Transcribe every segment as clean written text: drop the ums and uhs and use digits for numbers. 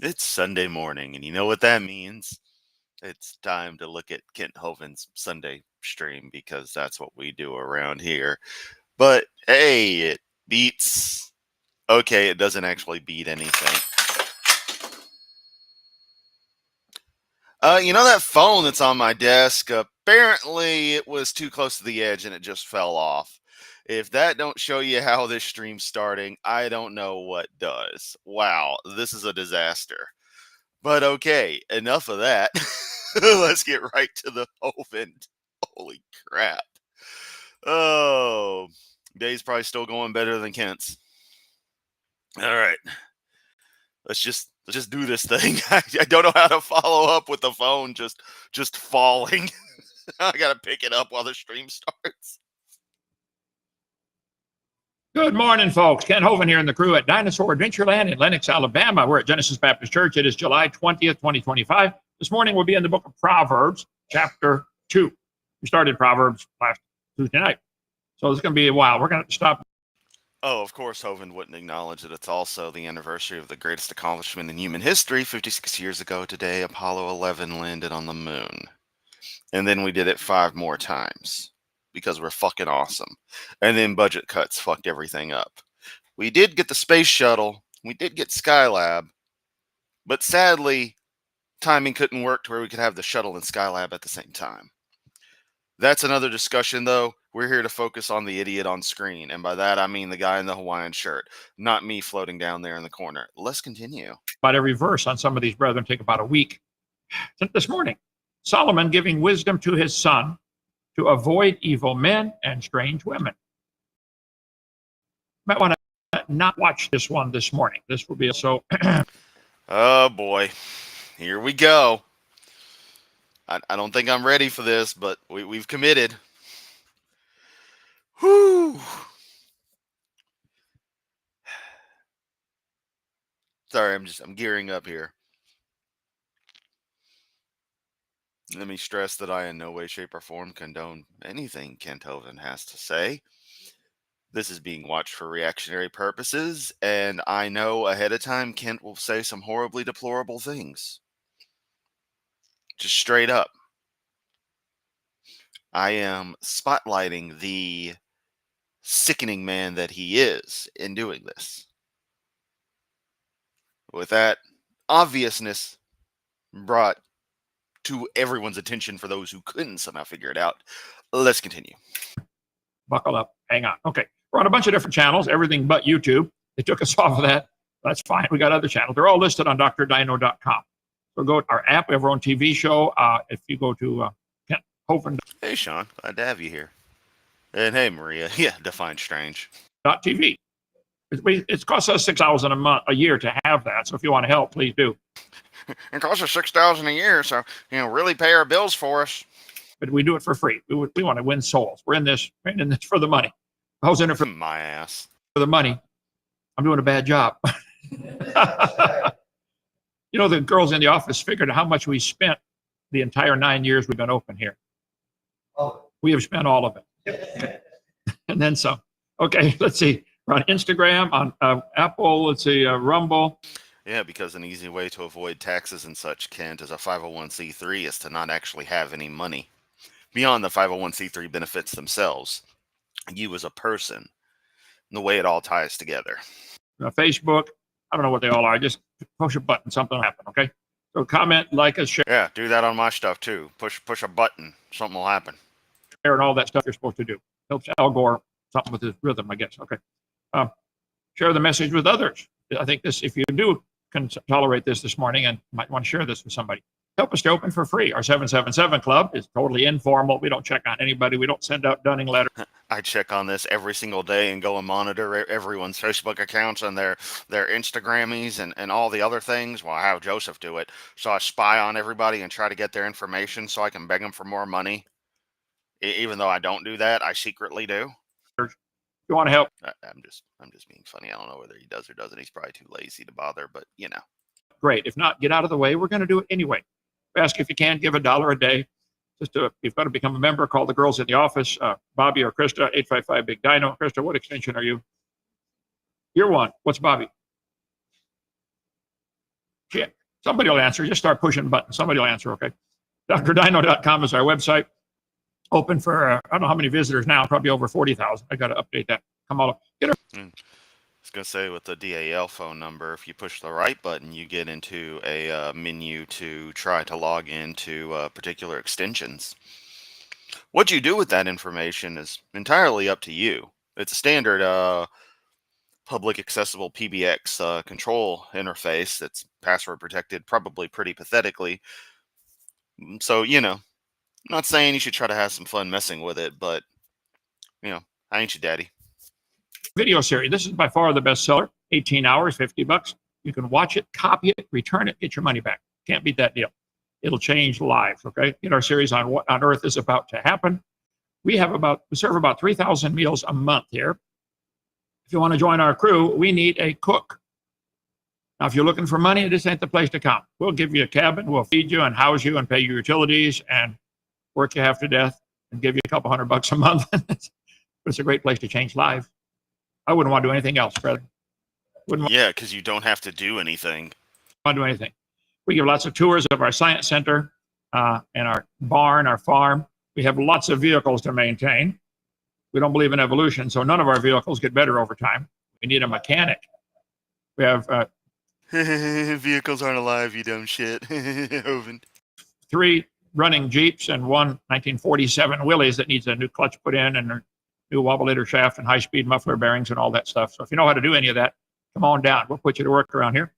It's Sunday morning, and you know what that means? It's time to look at Kent Hoven's Sunday stream because that's what we do around here. But hey, it beats. Okay, it doesn't actually beat anything. You know that phone that's on my desk? Apparently, it was too close to the edge and it just fell off. If that don't show you how this stream's starting, I don't know what does. Wow, this is a disaster. But okay, enough of that. Let's get right to the oven. Holy crap. Oh, day's probably still going better than Kent's. All right. Let's just do this thing. I don't know how to follow up with the phone just falling. I got to pick it up while the stream starts. Good morning, folks. Ken Hovind here in the crew at Dinosaur Adventureland in Lenox, Alabama. We're at Genesis Baptist Church. It is July 20th, 2025. This morning we'll be in the book of Proverbs, chapter 2. We started Proverbs last Tuesday night. So it's going to be a while. We're going to have to stop. Oh, of course, Hovind wouldn't acknowledge that it's also the anniversary of the greatest accomplishment in human history. 56 years ago today, Apollo 11 landed on the moon. And then we did it 5 more times because we're fucking awesome. And then budget cuts fucked everything up. We did get the space shuttle. We did get Skylab. But sadly, timing couldn't work to where we could have the shuttle and Skylab at the same time. That's another discussion, though. We're here to focus on the idiot on screen. And by that, I mean the guy in the Hawaiian shirt, not me floating down there in the corner. Let's continue. About every verse on some of these brethren take about a week. This morning, Solomon giving wisdom to his son to avoid evil men and strange women. Might want to not watch this one this morning. This will be so. Oh boy, here we go. I don't think I'm ready for this, but we've committed. Whew. Sorry, I'm gearing up here. Let me stress that I in no way, shape, or form condone anything Kent Hovind has to say. This is being watched for reactionary purposes, and I know ahead of time Kent will say some horribly deplorable things. Just straight up. I am spotlighting the sickening man that he is in doing this. With that obviousness brought to everyone's attention for those who couldn't somehow figure it out, let's continue. Buckle up. Hang on. Okay. We're on a bunch of different channels, everything but YouTube. They took us off of that. That's fine. We got other channels. They're all listed on drdino.com. So go to our app. We have our own TV show. If you go to Kent Hovind. Hey, Sean. Glad to have you here. And hey, Maria. Yeah, Define Strange. .tv. It costs us $6,000 a year to have that. So if you want to help, please do. It costs us $6,000 a year, so really pay our bills for us. But we do it for free. We want to win souls. We're in this for the money. I was in it for my ass. For the money. I'm doing a bad job. You know, the girls in the office figured how much we spent the entire 9 years we've been open here. Oh. We have spent all of it. And then some. Okay, let's see. We're on Instagram, on Apple, let's see, Rumble. Yeah, because an easy way to avoid taxes and such, Kent, as a 501c3 is to not actually have any money. Beyond the 501c3 benefits themselves, you as a person, and the way it all ties together. Facebook, I don't know what they all are. Just push a button, something will happen, okay? So comment, like us, share. Yeah, do that on my stuff too. Push a button, something will happen. Share and all that stuff you're supposed to do. Helps Al Gore, something with his rhythm, I guess, okay. Share the message with others. I think this, if you can tolerate this morning and might want to share this with somebody. Help us to open for free. Our 777 Club is totally informal. We don't check on anybody. We don't send out dunning letters. I check on this every single day and go and monitor everyone's Facebook accounts and their Instagrammies and all the other things. Well, I have Joseph do it. So I spy on everybody and try to get their information so I can beg them for more money. Even though I don't do that, I secretly do. If you want to help. I'm just being funny. I don't know whether he does or doesn't. He's probably too lazy to bother, but you know. Great. If not, get out of the way. We're going to do it anyway. Ask if you can, give $1 a day. You've got to become a member. Call the girls in the office, Bobby or Krista, 855 Big Dino. Krista, what extension are you? You're one. What's Bobby? Shit. Somebody will answer. Just start pushing buttons. Somebody will answer, okay? drdino.com is our website. Open for, I don't know how many visitors now, probably over 40,000. I got to update that. Kamala, get her. I was going to say, with the DAL phone number, if you push the right button, you get into a menu to try to log into particular extensions. What you do with that information is entirely up to you. It's a standard public accessible PBX control interface that's password protected, probably pretty pathetically. So, I'm not saying you should try to have some fun messing with it, but, I ain't your daddy. Video series. This is by far the best seller. 18 hours, $50. You can watch it, copy it, return it, get your money back. Can't beat that deal. It'll change lives, okay? In our series on what on earth is about to happen. We serve about 3,000 meals a month here. If you want to join our crew, we need a cook. Now, if you're looking for money, this ain't the place to come. We'll give you a cabin, we'll feed you and house you and pay your utilities and work you half to death and give you a couple $100 a month. It's a great place to change lives. I wouldn't want to do anything else, brother. Yeah, because you don't have to do anything. Want to do anything. We give lots of tours of our science center and our barn, our farm. We have lots of vehicles to maintain. We don't believe in evolution, so none of our vehicles get better over time. We need a mechanic. We have vehicles aren't alive, you dumb shit. 3 running Jeeps and 1 1947 Willys that needs a new clutch put in and a new wobbleator shaft and high-speed muffler bearings and all that stuff. So if you know how to do any of that, come on down. We'll put you to work around here.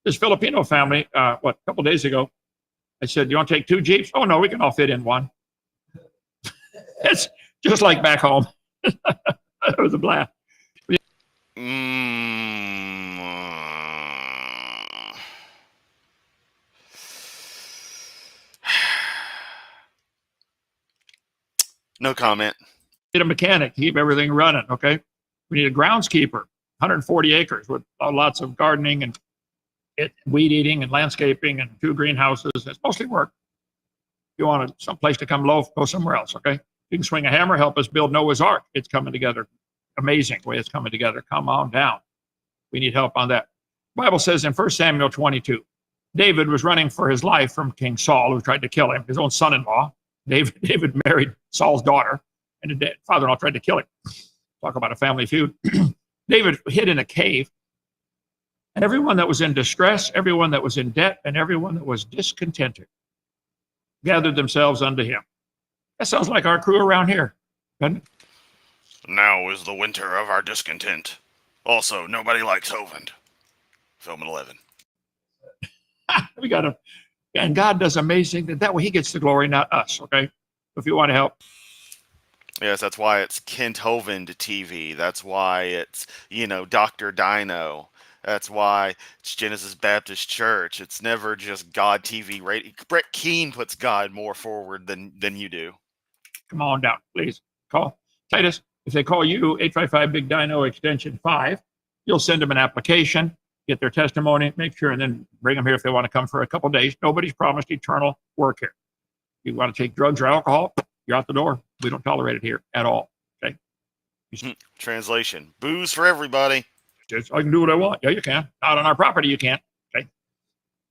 This Filipino family, a couple days ago, I said, "Do you want to take 2 Jeeps?" "Oh, no, we can all fit in one." It's just like back home. It was a blast. No comment. Need a mechanic, keep everything running, okay? We need a groundskeeper, 140 acres with lots of gardening and weed eating and landscaping and 2 greenhouses. It's mostly work. If you want some place to come loaf, go somewhere else, okay? You can swing a hammer, help us build Noah's Ark. It's coming together. Amazing way it's coming together. Come on down. We need help on that. The Bible says in 1 Samuel 22, David was running for his life from King Saul, who tried to kill him, his own son-in-law. David married Saul's daughter, and the father-in-law tried to kill him. Talk about a family feud. David hid in a cave, and everyone that was in distress, everyone that was in debt, and everyone that was discontented gathered themselves unto him. That sounds like our crew around here, doesn't it? Now is the winter of our discontent. Also, nobody likes Hovind. Film at 11. We got to, and God does amazing. That way he gets the glory, not us, okay? If you want to help. Yes, that's why it's Kent Hovind TV. That's why it's, Dr. Dino. That's why it's Genesis Baptist Church. It's never just God TV radio. Brett Keane puts God more forward than you do. Come on down, please. Call Titus. If they call you 855 Big Dino extension 5, you'll send them an application, get their testimony, make sure, and then bring them here if they want to come for a couple days. Nobody's promised eternal work here. If you want to take drugs or alcohol, you're out the door. We don't tolerate it here at all. Okay. Translation: booze for everybody. Just, I can do what I want. Yeah, you can. Not on our property, you can't. Okay.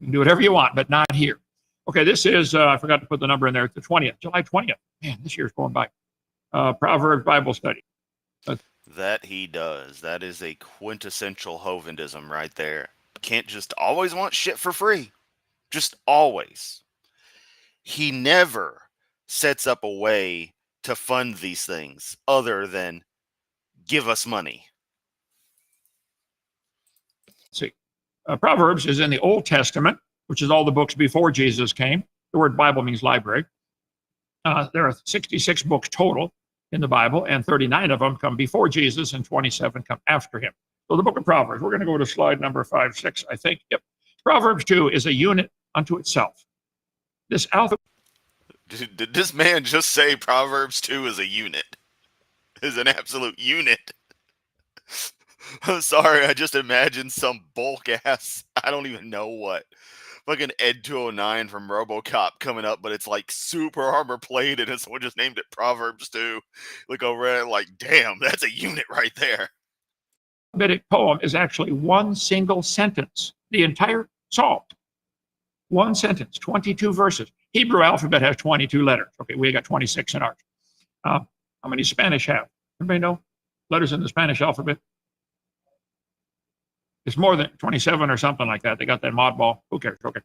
You can do whatever you want, but not here. Okay, this is, I forgot to put the number in there. It's the 20th, July 20th. Man, this year's going by. Proverbs Bible study. That he does. That is a quintessential Hovindism right there. Can't just always want shit for free. Just always. He never sets up a way to fund these things other than give us money. Let's see. Proverbs is in the Old Testament, which is all the books before Jesus came. The word Bible means library. There are 66 books total in the Bible, and 39 of them come before Jesus, and 27 come after him. So the book of Proverbs, we're going to go to slide number 5, 6, I think. Yep. Proverbs 2 is a unit unto itself. This alphabet. Did this man just say Proverbs 2 is a unit? Is an absolute unit? I'm sorry, I just imagined some bulk ass, I don't even know what. Fucking Ed 209 from RoboCop coming up, but it's like super armor plated, and someone just named it Proverbs 2. Look over at it like, damn, that's a unit right there. Alphabetic poem is actually one single sentence, the entire psalm. One sentence, 22 verses. Hebrew alphabet has 22 letters. Okay, we got 26 in ours. How many Spanish have? Anybody know letters in the Spanish alphabet? It's more than 27 or something like that. They got that mod ball. Who cares? Okay.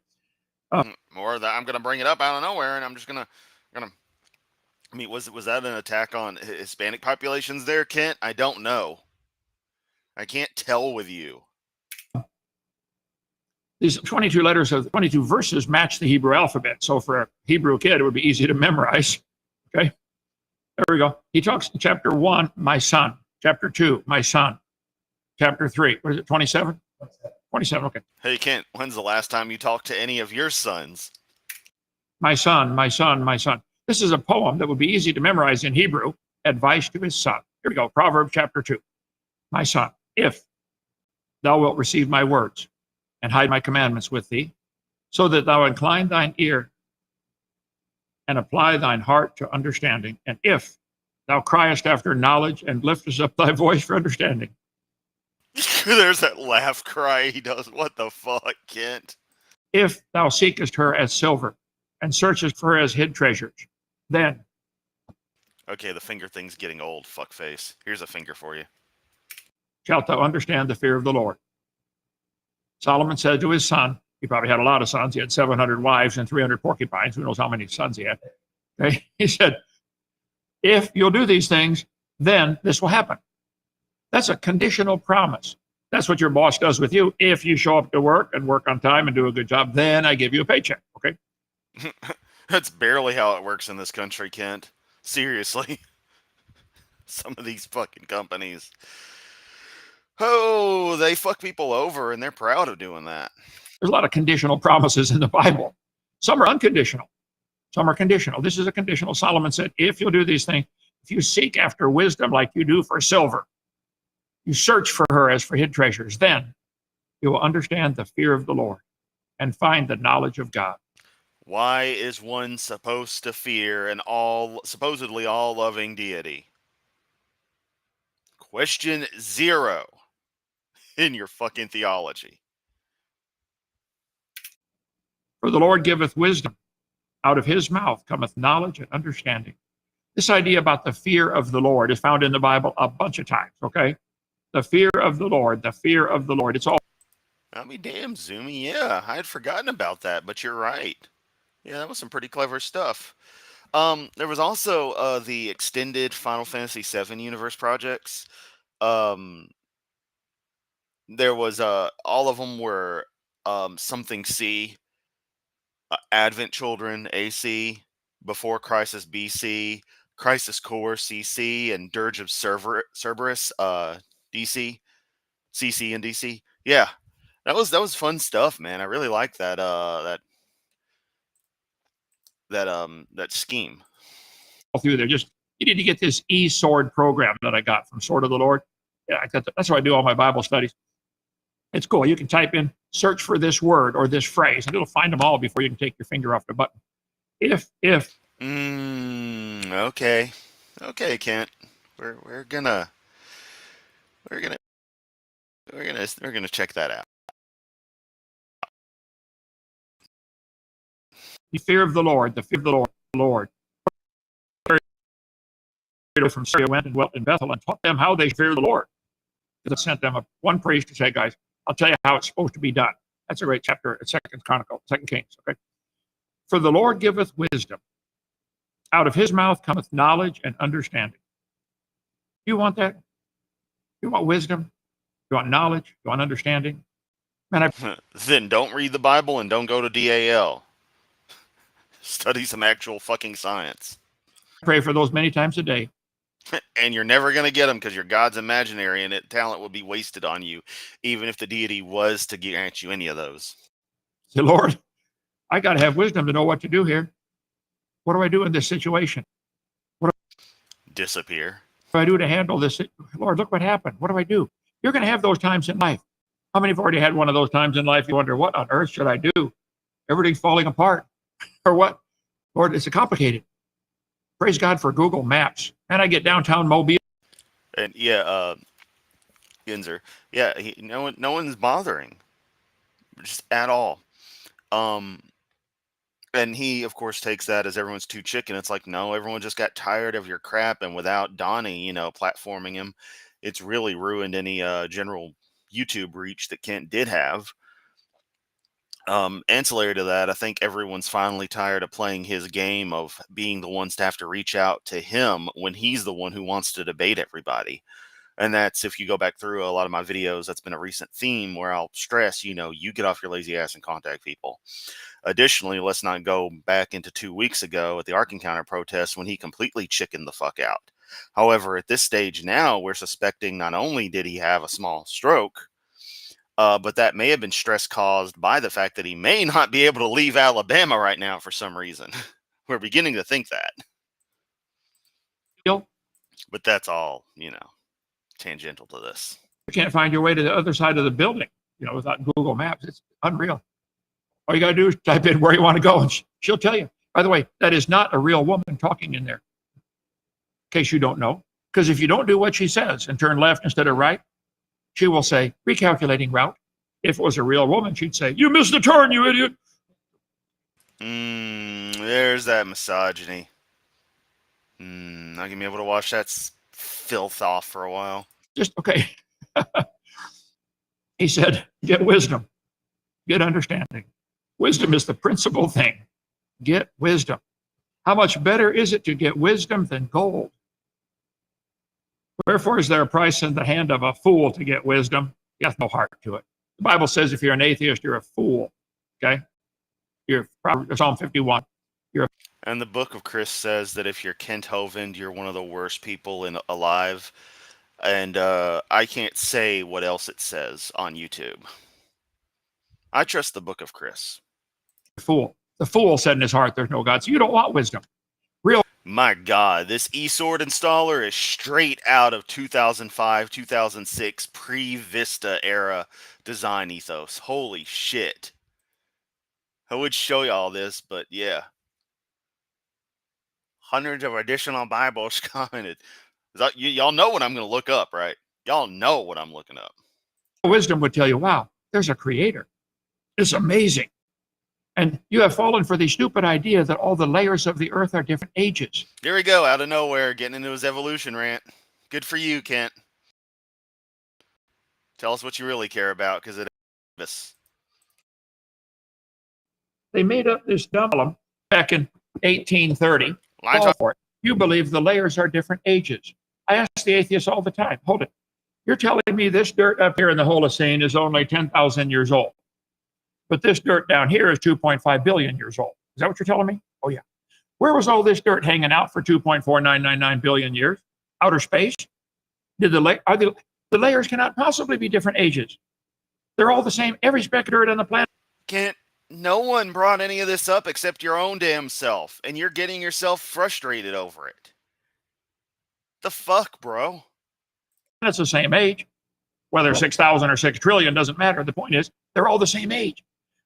Or that I'm gonna bring it up out of nowhere, and I'm just gonna. I mean, was that an attack on Hispanic populations there, Kent? I don't know. I can't tell with you. These 22 letters of 22 verses match the Hebrew alphabet. So for a Hebrew kid, it would be easy to memorize. Okay. There we go. He talks in chapter 1, my son. Chapter 2, my son. Chapter 3, what is it, 27? 27, okay. Hey, Kent, when's the last time you talked to any of your sons? My son, my son, my son. This is a poem that would be easy to memorize in Hebrew. Advice to his son. Here we go. Proverbs chapter 2. My son, if thou wilt receive my words and hide my commandments with thee, so that thou incline thine ear and apply thine heart to understanding, and if thou criest after knowledge and liftest up thy voice for understanding. There's that laugh cry he does. What the fuck, Kent? If thou seekest her as silver and searchest for her as hid treasures, then. Okay, the finger thing's getting old, fuckface. Here's a finger for you. Shalt thou understand the fear of the Lord. Solomon said to his son, he probably had a lot of sons. He had 700 wives and 300 porcupines. Who knows how many sons he had? Okay? He said, if you'll do these things, then this will happen. That's a conditional promise. That's what your boss does with you. If you show up to work and work on time and do a good job, then I give you a paycheck. Okay? That's barely how it works in this country, Kent. Seriously. Some of these fucking companies. Oh, they fuck people over and they're proud of doing that. There's a lot of conditional promises in the Bible. Some are unconditional. Some are conditional. This is a conditional. Solomon said, if you'll do these things, if you seek after wisdom like you do for silver, you search for her as for hid treasures, then you will understand the fear of the Lord and find the knowledge of God. Why is one supposed to fear an supposedly all-loving deity? Question 0 in your fucking theology. For the Lord giveth wisdom. Out of his mouth cometh knowledge and understanding. This idea about the fear of the Lord is found in the Bible a bunch of times, okay? The fear of the Lord, the fear of the Lord. It's all. I mean, damn, Zoomy. Yeah, I had forgotten about that, but you're right. Yeah, that was some pretty clever stuff. There was also the extended Final Fantasy VII universe projects. There was all of them were something C, Advent Children AC, Before Crisis BC, Crisis Core CC, and Dirge of Cerberus DC, CC and DC. Yeah, that was fun stuff, man. I really liked that scheme. Through there. Just you need to get this e-sword program that I got from Sword of the Lord. Yeah, that's how I do all my Bible studies. It's cool. You can type in, search for this word or this phrase, and it'll find them all before you can take your finger off the button. If. Okay. Okay, Kent. We're gonna check that out. The fear of the Lord, the fear of the Lord. From Syria went and dwelt in Bethel and taught them how they fear the Lord. They sent them one priest to say, guys, I'll tell you how it's supposed to be done. That's a great chapter at 2 Kings. Okay. For the Lord giveth wisdom. Out of his mouth cometh knowledge and understanding. You want that? You want wisdom? You want knowledge? You want understanding? Man, Then don't read the Bible and don't go to DAL. Study some actual fucking science. Pray for those many times a day. And you're never going to get them because your God's imaginary and talent will be wasted on you, even if the deity was to grant you any of those. Say, Lord, I got to have wisdom to know what to do here. What do I do in this situation? Disappear. What do I do to handle this? Lord, look what happened. What do I do? You're going to have those times in life. How many have already had one of those times in life? You wonder, what on earth should I do? Everything's falling apart. Or what? Lord, it's complicated. Praise God for Google Maps. And I get downtown Mobile. And yeah, Ginzer. Yeah, no one's bothering, just at all. And he, of course, takes that as everyone's too chicken. It's like, no, everyone just got tired of your crap. And without Donnie, platforming him, it's really ruined any general YouTube reach that Kent did have. Ancillary to that, I think everyone's finally tired of playing his game of being the ones to have to reach out to him when he's the one who wants to debate everybody. And that's, if you go back through a lot of my videos, that's been a recent theme where I'll stress, you get off your lazy ass and contact people. Additionally, let's not go back into 2 weeks ago at the Ark Encounter protest when he completely chickened the fuck out. However, at this stage now, we're suspecting not only did he have a small stroke, but that may have been stress caused by the fact that he may not be able to leave Alabama right now for some reason. We're beginning to think that. But that's all, tangential to this. You can't find your way to the other side of the building, without Google Maps. It's unreal. All you got to do is type in where you want to go, and she'll tell you. By the way, that is not a real woman talking in there, in case you don't know. Because if you don't do what she says and turn left instead of right, she will say, recalculating route. If it was a real woman, she'd say, you missed the turn, you idiot. There's that misogyny. Not going to be able to wash that filth off for a while. Just, okay. He said, get wisdom, get understanding. Wisdom is the principal thing. Get wisdom. How much better is it to get wisdom than gold? Wherefore is there a price in the hand of a fool to get wisdom? He hath no heart to it. The Bible says if you're an atheist, you're a fool. Okay? You're probably Psalm 51. And the book of Chris says that if you're Kent Hovind, you're one of the worst people alive. And I can't say what else it says on YouTube. I trust the book of Chris. Fool. The fool said in his heart, there's no God. So you don't want wisdom. My God, this eSword installer is straight out of 2005, 2006 pre-Vista era design ethos. Holy shit. I would show you all this, but yeah. Hundreds of additional Bibles commented. Y'all know what I'm going to look up, right? Y'all know what I'm looking up. Wisdom would tell you, wow, there's a creator. It's amazing. And you have fallen for the stupid idea that all the layers of the earth are different ages. Here we go, out of nowhere, getting into his evolution rant. Good for you, Kent. Tell us what you really care about, because it is. They made up this dumb back in 1830. Fall for it. You believe the layers are different ages. I ask the atheists all the time, hold it. You're telling me this dirt up here in the Holocene is only 10,000 years old. But this dirt down here is 2.5 billion years old. Is that what you're telling me? Oh, yeah. Where was all this dirt hanging out for 2.4999 billion years? Outer space? The layers cannot possibly be different ages. They're all the same. Every speck of dirt on the planet. No one brought any of this up except your own damn self, and you're getting yourself frustrated over it. The fuck, bro? That's the same age. Whether 6,000 or 6 trillion doesn't matter. The point is, they're all the same age.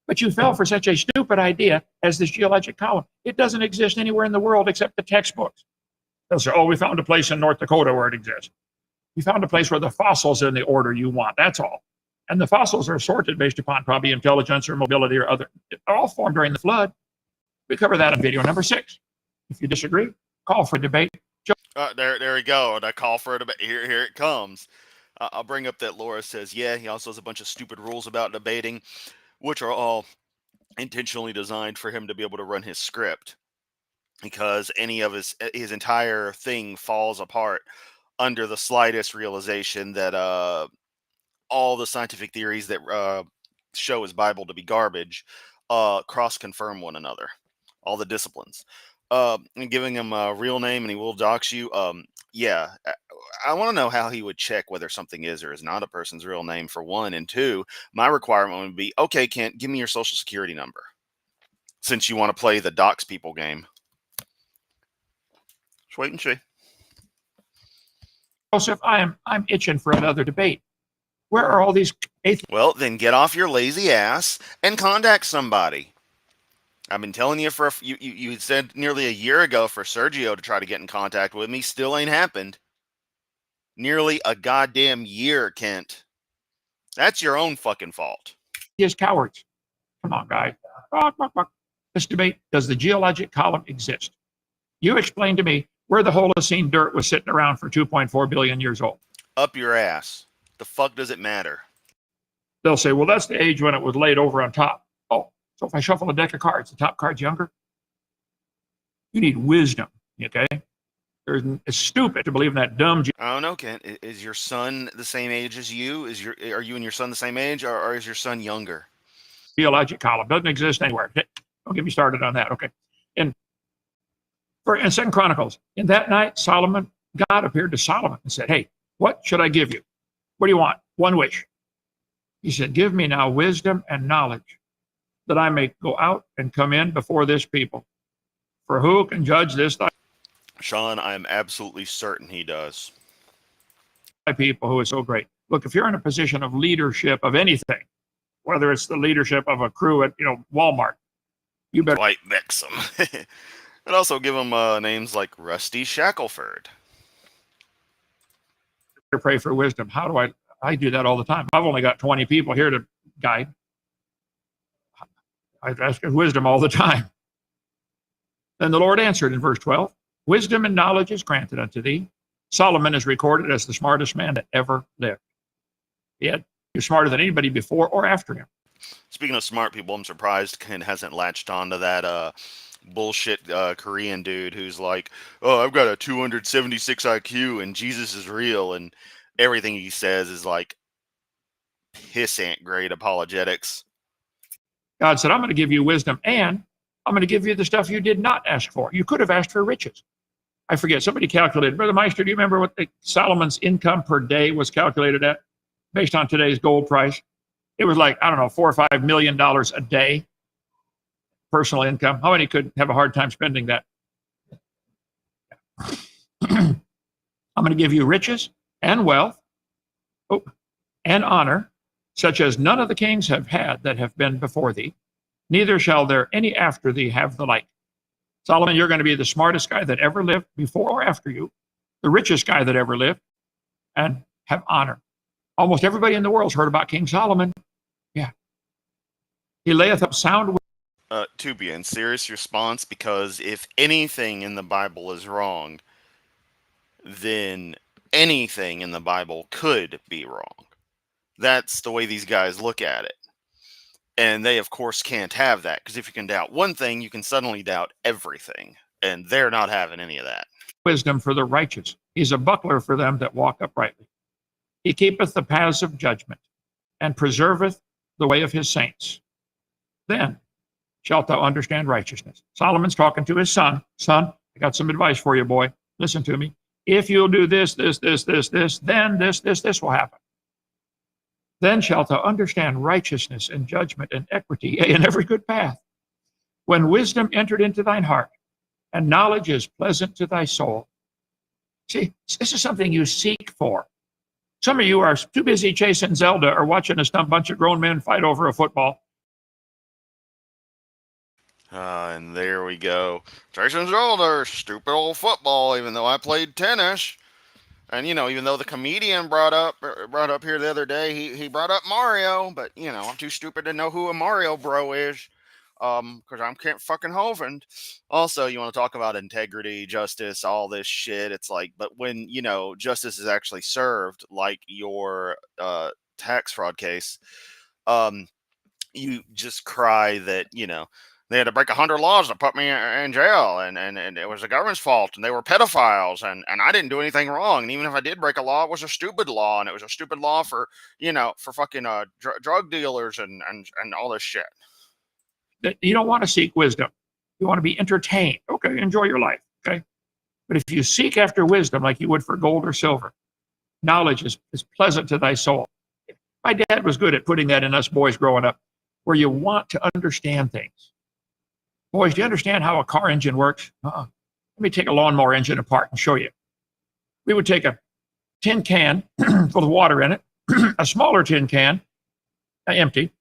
But you fell for such a stupid idea as this geologic column. It doesn't exist anywhere in the world except the textbooks. They'll say, oh, we found a place in North Dakota where it exists. You found a place where the fossils are in the order you want. That's all. And the fossils are sorted based upon probably intelligence or mobility or other. They're all formed during the flood. We cover that in video number 6. If you disagree, call for debate. There we go. And I call for a debate. Here it comes. I'll bring up that Laura says, yeah, he also has a bunch of stupid rules about debating, which are all intentionally designed for him to be able to run his script, because any of his entire thing falls apart under the slightest realization that all the scientific theories that show his Bible to be garbage cross-confirm one another, all the disciplines. And giving him a real name and he will dox you. Yeah, I want to know how he would check whether something is or is not a person's real name, for one. And two, my requirement would be, okay, Kent, give me your social security number, since you want to play the dox people game. Just wait and see. Joseph, I'm itching for another debate. Where are all these atheists? Well, then get off your lazy ass and contact somebody. I've been telling you you said nearly a year ago for Sergio to try to get in contact with me. Still ain't happened. Nearly a goddamn year, Kent. That's your own fucking fault. He is cowards. Come on, guys. Let's debate, does the geologic column exist? You explain to me where the Holocene dirt was sitting around for 2.4 billion years old. Up your ass. The fuck does it matter? They'll say, well, that's the age when it was laid over on top. Oh, so if I shuffle a deck of cards, the top card's younger? You need wisdom, okay? It's stupid to believe in that dumb. I don't know, Kent. Is your son the same age as you? Are you and your son the same age, or is your son younger? Geologic column doesn't exist anywhere. Don't get me started on that, okay? In 2 Chronicles, in that night, God appeared to Solomon and said, hey, what should I give you? What do you want? One wish. He said, give me now wisdom and knowledge, that I may go out and come in before this people. For who can judge this thy Sean, I am absolutely certain he does. people who is so great? Look, if you're in a position of leadership of anything, whether it's the leadership of a crew at Walmart, you better Dwight Bexham. And also give him names like Rusty Shackelford. pray for wisdom. How do I do that all the time. I've only got 20 people here to guide. I ask wisdom all the time. Then the Lord answered in verse 12, wisdom and knowledge is granted unto thee. Solomon is recorded as the smartest man that ever lived. He was smarter than anybody before or after him. Speaking of smart people, I'm surprised Ken hasn't latched onto that bullshit Korean dude who's like, oh, I've got a 276 IQ and Jesus is real, and everything he says is like pissant great apologetics. God said, I'm going to give you wisdom, and I'm going to give you the stuff you did not ask for. You could have asked for riches. I forget, somebody calculated. Brother Meister, do you remember what Solomon's income per day was calculated at based on today's gold price? It was like, I don't know, $4 or $5 million a day personal income. How many could have a hard time spending that? I'm going to give you riches and wealth and honor, such as none of the kings have had that have been before thee, neither shall there any after thee have the like. Solomon, you're going to be the smartest guy that ever lived before or after you, the richest guy that ever lived, and have honor. Almost everybody in the world's heard about King Solomon. Yeah. He layeth up sound. To be in serious response, because if anything in the Bible is wrong, then anything in the Bible could be wrong. That's the way these guys look at it. And they, of course, can't have that, because if you can doubt one thing, you can suddenly doubt everything. And they're not having any of that. Wisdom for the righteous. He's a buckler for them that walk uprightly. He keepeth the paths of judgment, and preserveth the way of his saints. Then shalt thou understand righteousness. Solomon's talking to his son. Son, I got some advice for you, boy. Listen to me. If you'll do this, then this will happen. Then shalt thou understand righteousness and judgment and equity, yea, in every good path. When wisdom entered into thine heart, and knowledge is pleasant to thy soul. See, this is something you seek for. Some of you are too busy chasing Zelda or watching a bunch of grown men fight over a football. And there we go. Chasing Zelda, stupid old football, even though I played tennis. And, even though the comedian brought up here the other day, he brought up Mario, but, I'm too stupid to know who a Mario bro is, because I'm Kent fucking Hovind. Also, you want to talk about integrity, justice, all this shit. It's like, but when, justice is actually served, like your tax fraud case, you just cry that, they had to break 100 laws to put me in jail, and it was the government's fault, and they were pedophiles, and I didn't do anything wrong. And even if I did break a law, it was a stupid law, and it was a stupid law for, for fucking drug dealers and all this shit. You don't want to seek wisdom. You want to be entertained. Okay, enjoy your life, okay? But if you seek after wisdom like you would for gold or silver, knowledge is pleasant to thy soul. My dad was good at putting that in us boys growing up, where you want to understand things. Boys, do you understand how a car engine works? Let me take a lawnmower engine apart and show you. We would take a tin can full of water in it, a smaller tin can, empty,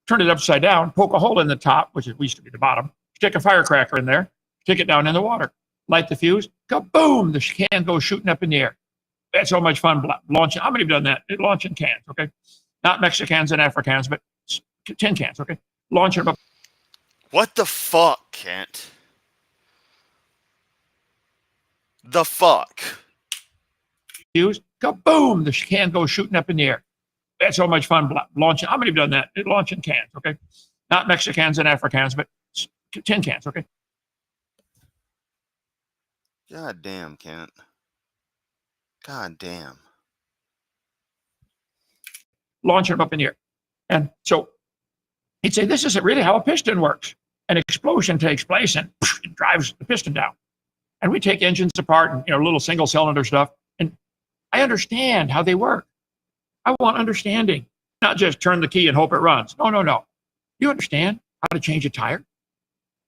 turn it upside down, poke a hole in the top, which used to be the bottom, stick a firecracker in there, stick it down in the water, light the fuse, kaboom, the can goes shooting up in the air. That's so much fun launching. How many have done that? Launching cans, okay? Not Mexicans and Africans, but tin cans, okay? Launching them up. What the fuck, Kent? The fuck? Used, kaboom, the can goes shooting up in the air. That's so much fun launching. How many have done that? Launching cans, okay? Not Mexicans and Africans, but tin cans, okay? God damn, Kent. God damn. Launching them up in the air. And so he'd say, this isn't really how a piston works. An explosion takes place and it drives the piston down. And we take engines apart and little single cylinder stuff. And I understand how they work. I want understanding, not just turn the key and hope it runs. No. You understand how to change a tire?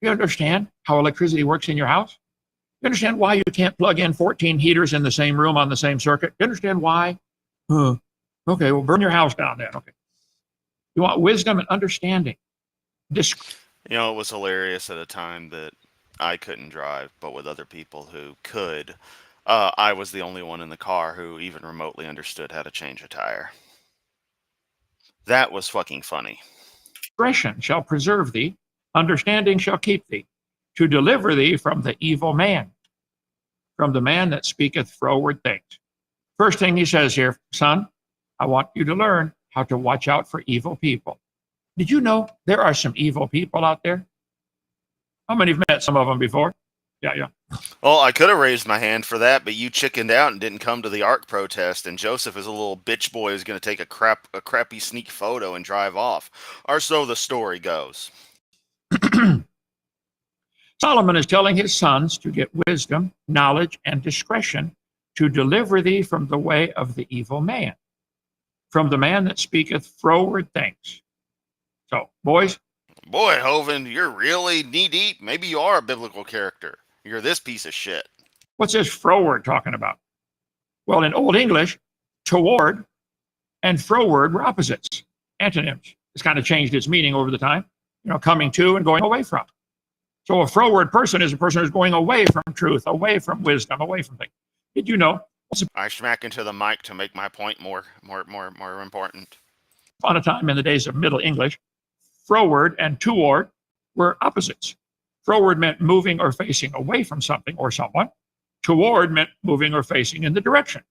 You understand how electricity works in your house? You understand why you can't plug in 14 heaters in the same room on the same circuit? You understand why? Okay, well, burn your house down then. Okay. You want wisdom and understanding. It was hilarious at a time that I couldn't drive, but with other people who could, I was the only one in the car who even remotely understood how to change a tire. That was fucking funny. Discretion shall preserve thee, understanding shall keep thee, to deliver thee from the evil man, from the man that speaketh froward things. First thing he says here, son, I want you to learn how to watch out for evil people. Did you know there are some evil people out there? How many have met some of them before? Yeah. Well, I could have raised my hand for that, but you chickened out and didn't come to the ARC protest, and Joseph is a little bitch boy who's going to take a crappy sneak photo and drive off. Or so the story goes. Solomon is telling his sons to get wisdom, knowledge, and discretion to deliver thee from the way of the evil man, from the man that speaketh froward things. So, boys. Boy, Hovind, you're really knee-deep. Maybe you are a biblical character. You're this piece of shit. What's this froward talking about? Well, in Old English, toward and froward were opposites, antonyms. It's kind of changed its meaning over the time, coming to and going away from. So a froward person is a person who's going away from truth, away from wisdom, away from things. Did you know? I smack into the mic to make my point more important. On a time in the days of Middle English, froward and toward were opposites. Froward meant moving or facing away from something or someone. Toward meant moving or facing in the direction.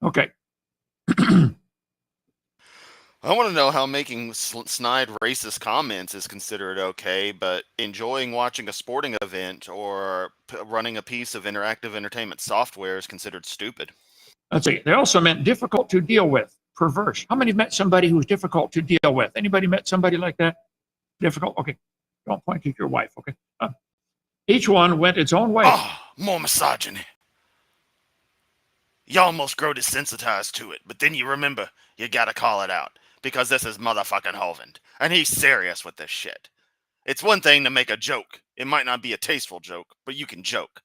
Okay. I want to know how making snide racist comments is considered okay, but enjoying watching a sporting event or running a piece of interactive entertainment software is considered stupid. Let's see. They also meant difficult to deal with, perverse. How many have met somebody who's difficult to deal with? Anybody met somebody like that? Difficult? Okay. Don't point to your wife, okay? Each one went its own way. More misogyny. You almost grow desensitized to it, but then you remember you gotta call it out. Because this is motherfucking Hovind, and he's serious with this shit. It's one thing to make a joke. It might not be a tasteful joke, but you can joke.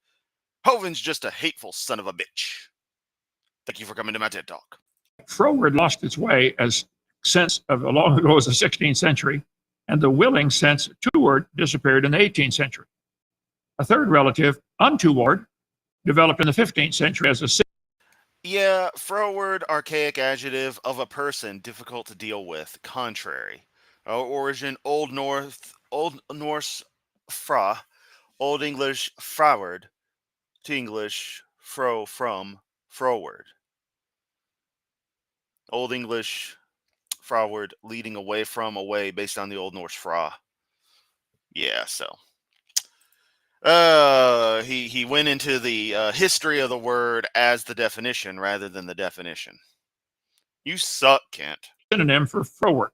Hovind's just a hateful son of a bitch. Thank you for coming to my TED Talk. Froward lost its way as sense of long ago as the 16th century, and the willing sense toward disappeared in the 18th century. A third relative, untoward, developed in the 15th century as a Yeah, froward, archaic adjective of a person difficult to deal with, contrary. Origin, Old Norse fra, Old English froward, to English fro from, froward. Old English froward, leading away from, away, based on the Old Norse fra. Yeah, so. He went into the history of the word as the definition rather than the definition. You suck, Kent. Synonym for froward.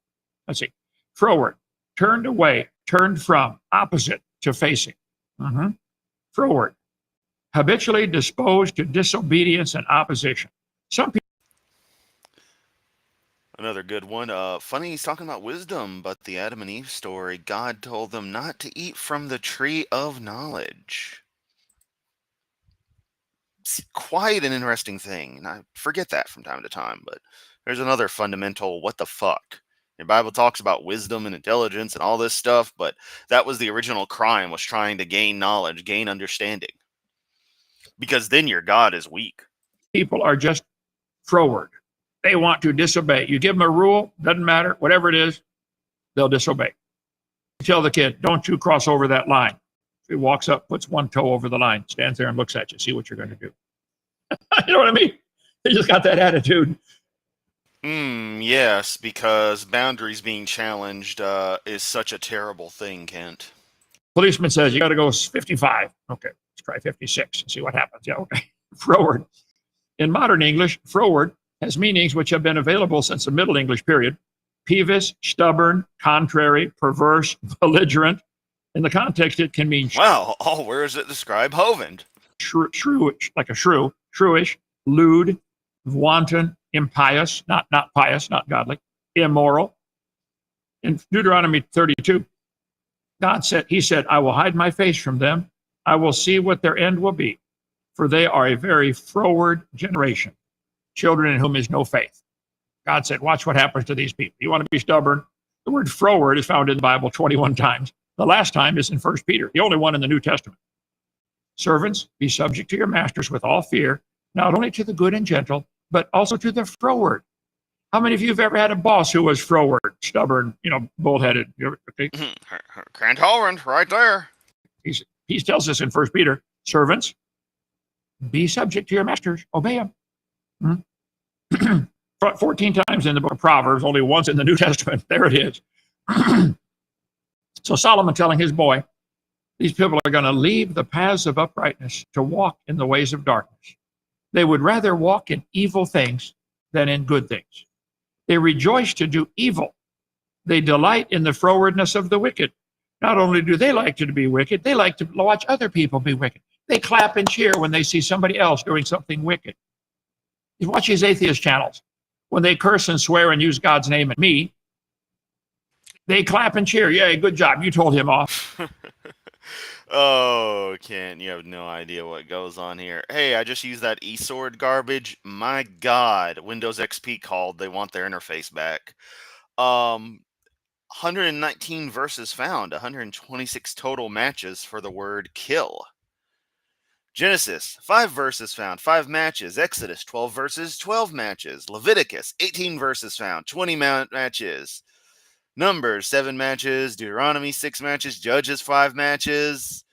Let's see. Froward, turned away, turned from, opposite to facing. Froward, habitually disposed to disobedience and opposition. Some people. Another good one. Funny he's talking about wisdom, but the Adam and Eve story, God told them not to eat from the tree of knowledge. It's quite an interesting thing, and I forget that from time to time, but there's another fundamental what the fuck. Your Bible talks about wisdom and intelligence and all this stuff, but that was the original crime, was trying to gain knowledge, gain understanding. Because then your God is weak. People are just froward. They want to disobey. You give them a rule, doesn't matter, whatever it is, they'll disobey. tell the kid, don't you cross over that line. If he walks up, puts one toe over the line, stands there and looks at you, see what you're going to do. You know what I mean? They just got that attitude. Yes, because boundaries being challenged is such a terrible thing, Kent. Policeman says, you got to go 55. Okay, let's try 56 and see what happens. Yeah, okay. Froward. In modern English, froward has meanings which have been available since the Middle English period. Peevish, stubborn, contrary, perverse, belligerent. In the context, it can mean Well, where does it describe Hovend? Shrewish, like a shrew, shrewish, lewd, wanton, impious, not pious, not godly, immoral. In Deuteronomy 32, he said, I will hide my face from them. I will see what their end will be, for they are a very froward generation, children in whom is no faith. God said, watch what happens to these people. You want to be stubborn? The word froward is found in the Bible 21 times. The last time is in 1 Peter, the only one in the New Testament. Servants, be subject to your masters with all fear, not only to the good and gentle, but also to the froward. How many of you have ever had a boss who was froward, stubborn, bullheaded? Okay. Grant Holland, right there. He tells us in 1 Peter, servants, be subject to your masters, obey them. 14 times in the book of Proverbs, only once in the New Testament. There it is. So Solomon telling his boy, these people are going to leave the paths of uprightness to walk in the ways of darkness. They would rather walk in evil things than in good things. They rejoice to do evil. They delight in the frowardness of the wicked. Not only do they like to be wicked, they like to watch other people be wicked. They clap and cheer when they see somebody else doing something wicked. You watch these atheist channels. When they curse and swear and use God's name at me, they clap and cheer. Yay, good job. You told him off. Oh, Kent, you have no idea what goes on here. Hey, I just used that eSword garbage. My God, Windows XP called. They want their interface back. 119 verses found, 126 total matches for the word kill. Genesis, 5 verses found, 5 matches. Exodus, 12 verses, 12 matches. Leviticus, 18 verses found, 20 matches. Numbers, 7 matches. Deuteronomy, 6 matches. Judges, 5 matches.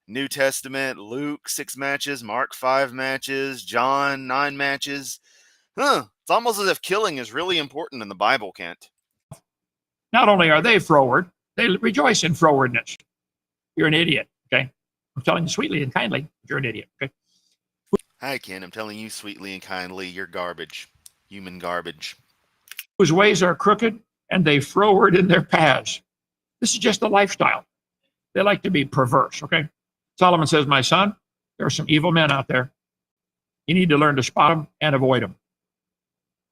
New Testament, Luke, 6 matches. Mark, 5 matches. John, 9 matches. It's almost as if killing is really important in the Bible, Kent. Not only are they froward, they rejoice in frowardness. You're an idiot, okay? I'm telling you sweetly and kindly, you're an idiot, okay? Hi, Ken. I'm telling you sweetly and kindly, you're garbage. Human garbage. Whose ways are crooked, and they froward in their paths. This is just the lifestyle. They like to be perverse, okay? Solomon says, my son, there are some evil men out there. You need to learn to spot them and avoid them.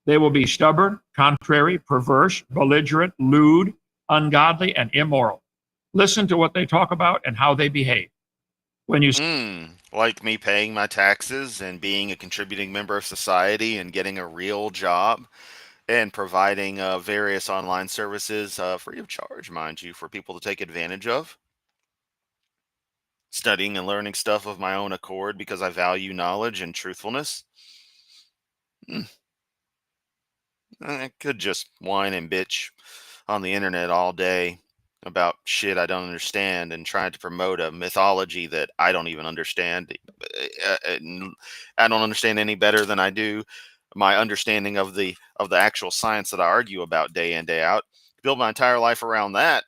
They will be stubborn, contrary, perverse, belligerent, lewd, ungodly, and immoral. Listen to what they talk about and how they behave. When you like me paying my taxes and being a contributing member of society and getting a real job and providing various online services free of charge, mind you, for people to take advantage of. Studying and learning stuff of my own accord because I value knowledge and truthfulness. I could just whine and bitch on the internet all day about shit I don't understand and trying to promote a mythology that I don't even understand. I don't understand any better than I do my understanding of the actual science that I argue about day in, day out. Build my entire life around that,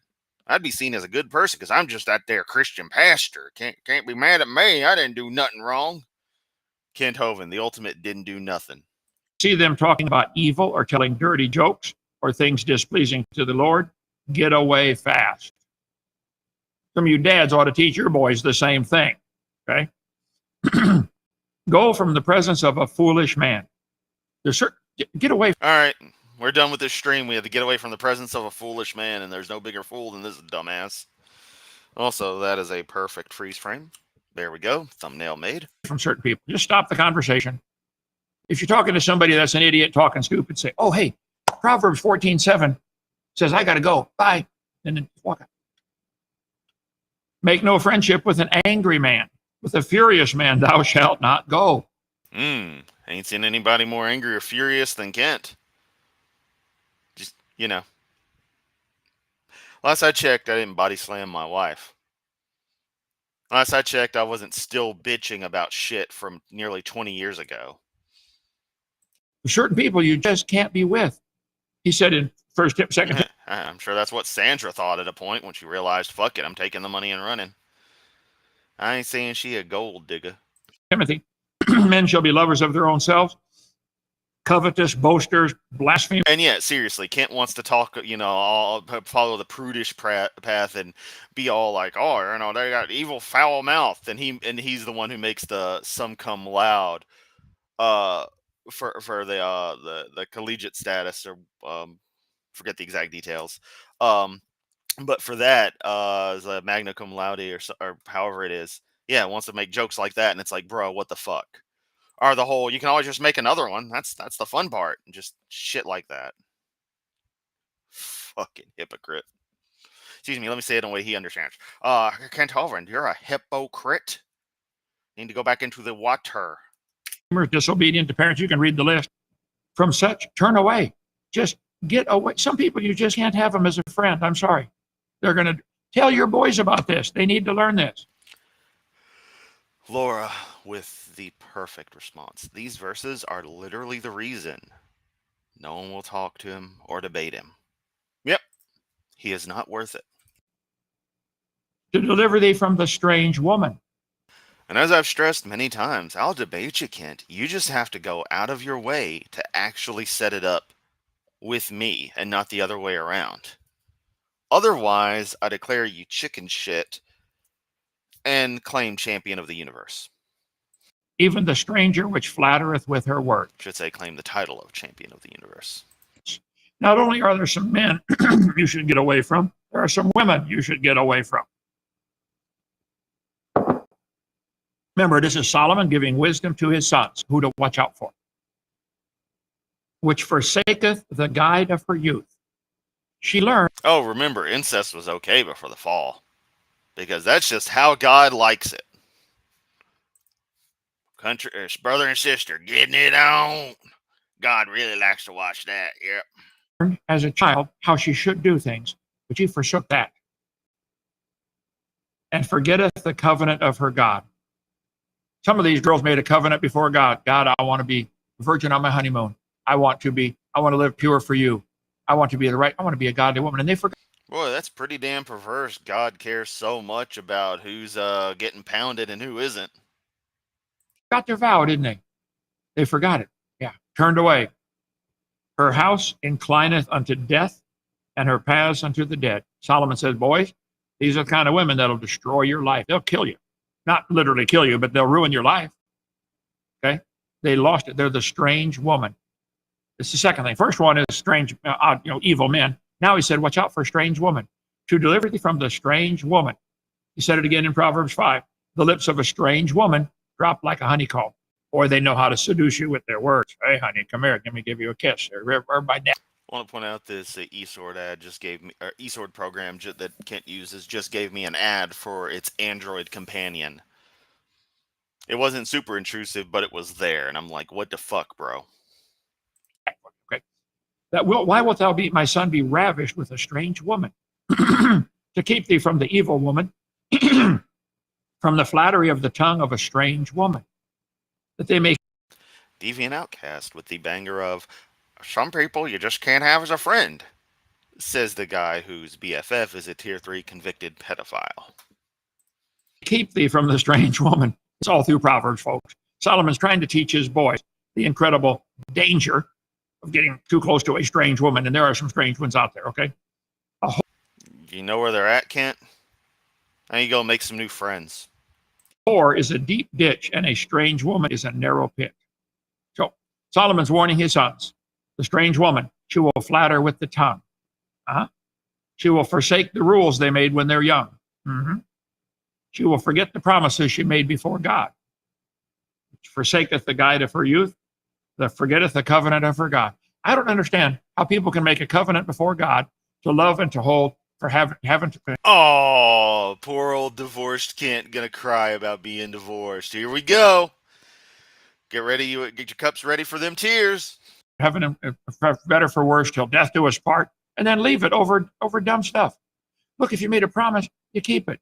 I'd be seen as a good person because I'm just that there Christian pastor. Can't be mad at me. I didn't do nothing wrong. Kent Hovind, the ultimate didn't do nothing. See them talking about evil or telling dirty jokes or things displeasing to the Lord, get away fast. Some of you dads ought to teach your boys the same thing, okay? Go from the presence of a foolish man. Get away. All right, we're done with this stream. We have to get away from the presence of a foolish man, and there's no bigger fool than this dumbass. Also, that is a perfect freeze frame. There we go. Thumbnail made. From certain people. Just stop the conversation. If you're talking to somebody that's an idiot talking stupid, say, oh, hey, Proverbs 14:7 says, I got to go. Bye. And then walk out. Make no friendship with an angry man. With a furious man, thou shalt not go. Ain't seen anybody more angry or furious than Kent. Just, Last I checked, I didn't body slam my wife. Last I checked, I wasn't still bitching about shit from nearly 20 years ago. Certain people you just can't be with. He said in second I'm sure that's what Sandra thought at a point when she realized, fuck it, I'm taking the money and running. I ain't saying she a gold digger. Timothy, men shall be lovers of their own selves, covetous, boasters, blasphemers. And yet, seriously, Kent wants to talk, follow the prudish path and be all like, oh, they got evil, foul mouth, and he's the one who makes the some come loud, for the collegiate status, or forget the exact details, but for that, the magna cum laude, or however it is, yeah, wants to make jokes like that, and it's like, bro, what the fuck? Or the whole, you can always just make another one. That's the fun part. Just shit like that. Fucking hypocrite. Excuse me, let me say it in a way he understands. Kent Hovland, you're a hypocrite. Need to go back into the water. Disobedient to parents, you can read the list. From such, turn away. Just get away. Some people, you just can't have them as a friend. I'm sorry. They're going to tell your boys about this. They need to learn this. Laura with the perfect response. These verses are literally the reason no one will talk to him or debate him. Yep, he is not worth it. To deliver thee from the strange woman. And as I've stressed many times, I'll debate you, Kent. You just have to go out of your way to actually set it up with me and not the other way around. Otherwise, I declare you chicken shit and claim champion of the universe. Even the stranger which flattereth with her word. Should say claim the title of champion of the universe. Not only are there some men you should get away from, there are some women you should get away from. Remember, this is Solomon giving wisdom to his sons, who to watch out for. Which forsaketh the guide of her youth. She learned. Oh, remember, incest was okay before the fall. Because that's just how God likes it. Country, brother and sister, getting it on. God really likes to watch that, yep. As a child, how she should do things, but she forsook that. And forgetteth the covenant of her God. Some of these girls made a covenant before God. God, I want to be a virgin on my honeymoon. I want to live pure for you. I want to be a godly woman. And they forgot. Boy, that's pretty damn perverse. God cares so much about who's getting pounded and who isn't. Got their vow, didn't they? They forgot it. Yeah, turned away. Her house inclineth unto death, and her paths unto the dead. Solomon says, boys, these are the kind of women that'll destroy your life. They'll kill you. Not literally kill you, but they'll ruin your life. Okay? They lost it. They're the strange woman. It's the second thing. First one is strange, evil men. Now he said, watch out for a strange woman. To deliver thee from the strange woman. He said it again in Proverbs 5. The lips of a strange woman drop like a honeycomb. Or they know how to seduce you with their words. Hey, honey, come here. Let me give you a kiss. Everybody down. I want to point out this eSword ad just gave me, or eSword program that Kent uses just gave me an ad for its Android companion. It wasn't super intrusive, but it was there, and I'm like, what the fuck, bro? Okay. Why wilt thou be, my son, be ravished with a strange woman? To keep thee from the evil woman, from the flattery of the tongue of a strange woman, that they may deviant outcast with the banger of, some people you just can't have as a friend, says the guy whose BFF is a tier 3 convicted pedophile. Keep thee from the strange woman. It's all through Proverbs, folks. Solomon's trying to teach his boys the incredible danger of getting too close to a strange woman, and there are some strange ones out there, okay? You know where they're at, Kent? Now you go make some new friends. Whore is a deep ditch, and a strange woman is a narrow pit. So Solomon's warning his sons. The strange woman, she will flatter with the tongue. She will forsake the rules they made when they're young. She will forget the promises she made before God. She forsaketh the guide of her youth, that forgetteth the covenant of her God. I don't understand how people can make a covenant before God to love and to hold for having to. Oh, poor old divorced Kent gonna cry about being divorced. Here we go. Get ready, get your cups ready for them tears. Having better for worse till death do us part, and then leave it over dumb stuff. Look, if you made a promise, you keep it.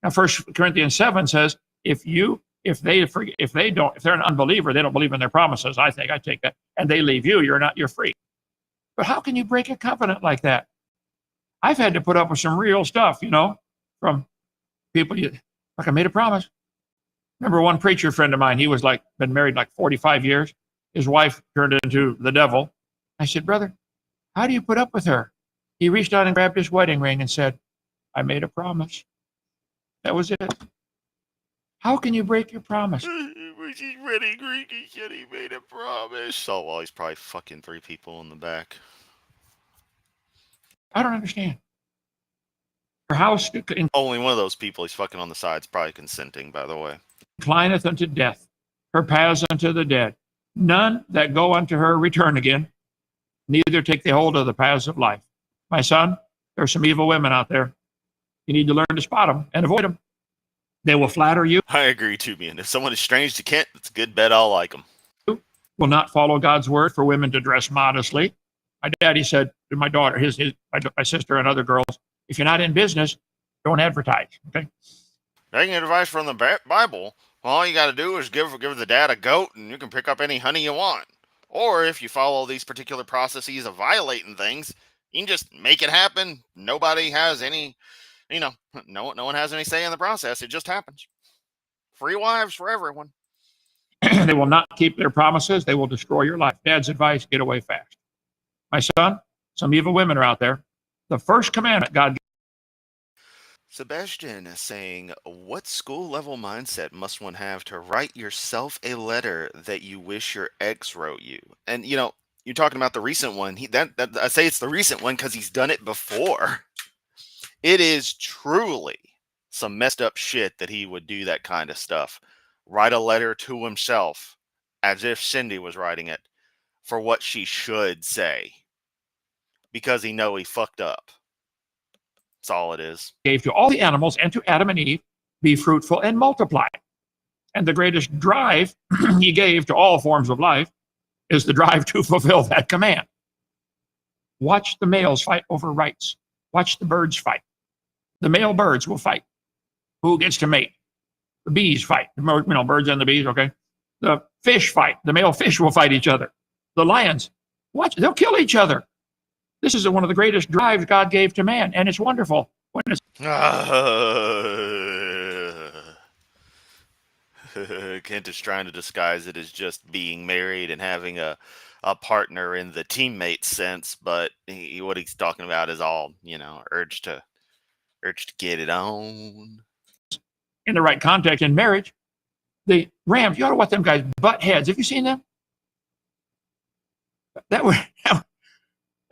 Now, 1 Corinthians 7 says, if they're an unbeliever, they don't believe in their promises. I take that, and they leave you, you're free. But how can you break a covenant like that? I've had to put up with some real stuff, from people. Like I made a promise. Remember one preacher friend of mine, he was been married 45 years. His wife turned into the devil. I said, brother, how do you put up with her? He reached out and grabbed his wedding ring and said, I made a promise. That was it. How can you break your promise? Which is wedding ring, he said he made a promise. Oh, well, he's probably fucking 3 people in the back. I don't understand. Her house Only one of those people he's fucking on the side's probably consenting, by the way. inclineth unto death, her paths unto the dead. None that go unto her return again, neither take they hold of the paths of life. My son, there are some evil women out there. You need to learn to spot them and avoid them. They will flatter you. I agree too, man. If someone is strange to Kent, it's a good bet I'll like them. Will not follow God's word for women to dress modestly. My daddy said to my daughter, my sister and other girls, if you're not in business, don't advertise. Okay. Taking advice from the Bible, well, all you got to do is give the dad a goat, and you can pick up any honey you want. Or if you follow these particular processes of violating things, you can just make it happen. Nobody has any, no one has any say in the process. It just happens. Free wives for everyone. They will not keep their promises. They will destroy your life. Dad's advice, get away fast. My son, some evil women are out there. The first commandment God gave. Sebastian is saying, what school level mindset must one have to write yourself a letter that you wish your ex wrote you? And, you're talking about the recent one. I say it's the recent one because he's done it before. It is truly some messed up shit that he would do that kind of stuff. Write a letter to himself as if Cindy was writing it for what she should say because he fucked up. That's all it is. Gave to all the animals and to Adam and Eve, be fruitful and multiply. And the greatest drive he gave to all forms of life is the drive to fulfill that command. Watch the males fight over rights. Watch the birds fight. The male birds will fight. Who gets to mate? The bees fight. Birds and the bees, okay? The fish fight. The male fish will fight each other. The lions, watch, they'll kill each other. This is one of the greatest drives God gave to man, and it's wonderful. When it's Kent is trying to disguise it as just being married and having a partner in the teammate sense, but what he's talking about is all, urge to get it on. In the right context in marriage, the Rams, you ought to watch them guys butt heads. Have you seen them? That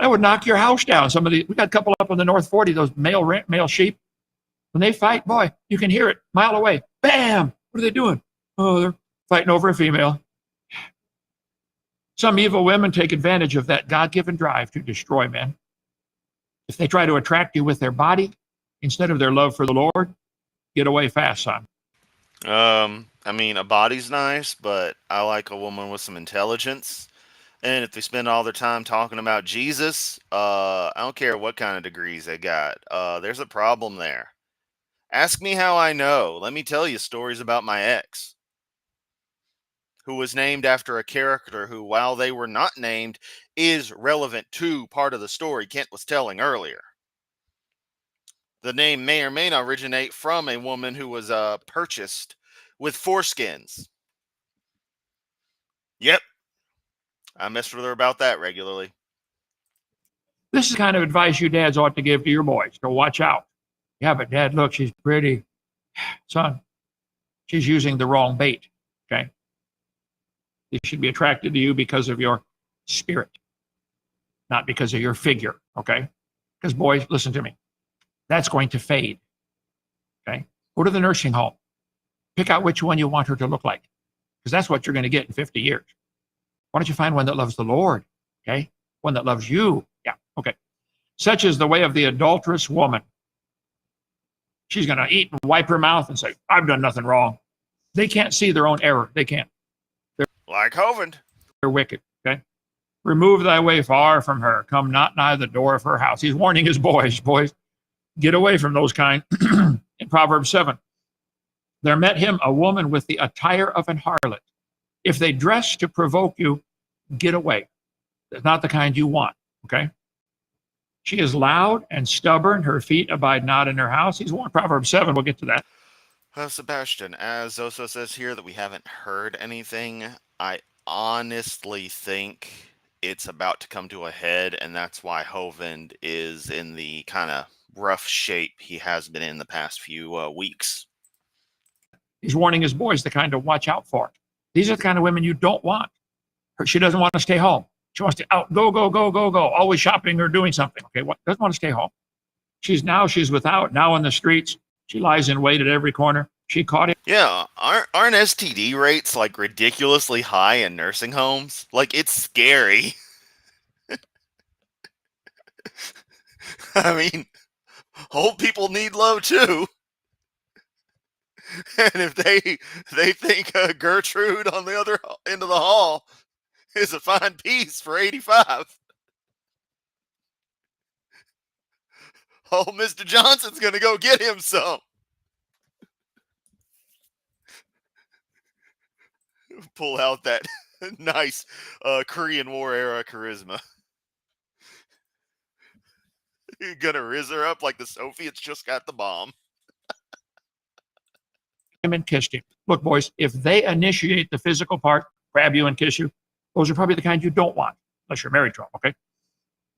would knock your house down. We got a couple up on the North 40, those male sheep. When they fight, boy, you can hear it a mile away. Bam! What are they doing? Oh, they're fighting over a female. Some evil women take advantage of that God-given drive to destroy men. If they try to attract you with their body instead of their love for the Lord, get away fast, son. A body's nice, but I like a woman with some intelligence. And if they spend all their time talking about Jesus, I don't care what kind of degrees they got. There's a problem there. Ask me how I know. Let me tell you stories about my ex, who was named after a character who, while they were not named, is relevant to part of the story Kent was telling earlier. The name may or may not originate from a woman who was purchased with foreskins. Yep. I mess with her about that regularly. This is the kind of advice you dads ought to give to your boys. So watch out. Yeah, but Dad, look, she's pretty. Son, she's using the wrong bait, okay? They should be attracted to you because of your spirit, not because of your figure, okay? Because boys, listen to me. That's going to fade, okay? Go to the nursing home. Pick out which one you want her to look like, because that's what you're going to get in 50 years. Why don't you find one that loves the Lord, okay? One that loves you. Yeah, okay. Such is the way of the adulterous woman. She's going to eat and wipe her mouth and say, I've done nothing wrong. They can't see their own error. They can't. Like Hovind. They're wicked, okay? Remove thy way far from her. Come not nigh the door of her house. He's warning his boys. Get away from those kind. In Proverbs 7, there met him a woman with the attire of an harlot. If they dress to provoke you, get away. That's not the kind you want, okay? She is loud and stubborn. Her feet abide not in her house. He's warned. Proverbs 7, we'll get to that. Sebastian, as Zoso says here that we haven't heard anything, I honestly think it's about to come to a head, and that's why Hovend is in the kind of rough shape he has been in the past few weeks. He's warning his boys to kind of watch out for. These are the kind of women you don't want. She doesn't want to stay home. She wants to out, go, always shopping or doing something. Okay, doesn't want to stay home. She's without, now in the streets. She lies in wait at every corner. She caught him. Yeah, aren't STD rates like ridiculously high in nursing homes? Like, it's scary. I mean, old people need love too. And if they think Gertrude on the other end of the hall is a fine piece for 85, oh, Mr. Johnson's gonna go get him some. Pull out that nice Korean War era charisma. You're gonna riz her up like the Soviets just got the bomb. Him and kissed him. Look, boys, if they initiate the physical part, grab you and kiss you, those are probably the kind you don't want, unless you're married to them, okay?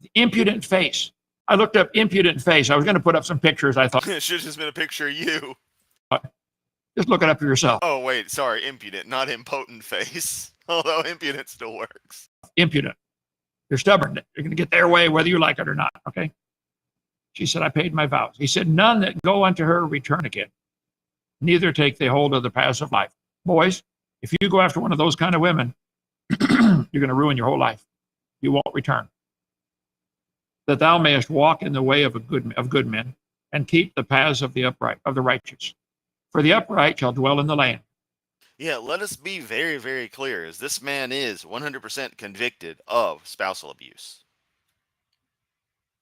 The impudent face. I looked up impudent face. I was going to put up some pictures, I thought. It should have just been a picture of you. Just look it up for yourself. Oh, wait, sorry, impudent, not impotent face. Although impudent still works. Impudent. They're stubborn. They're going to get their way whether you like it or not, okay? She said, I paid my vows. He said, none that go unto her return again. Neither take they hold of the paths of life. Boys, if you go after one of those kind of women, you're going to ruin your whole life. You won't return. That thou mayest walk in the way of good men, and keep the paths of the upright, of the righteous. For the upright shall dwell in the land. Yeah, let us be very, very clear, as this man is 100% convicted of spousal abuse.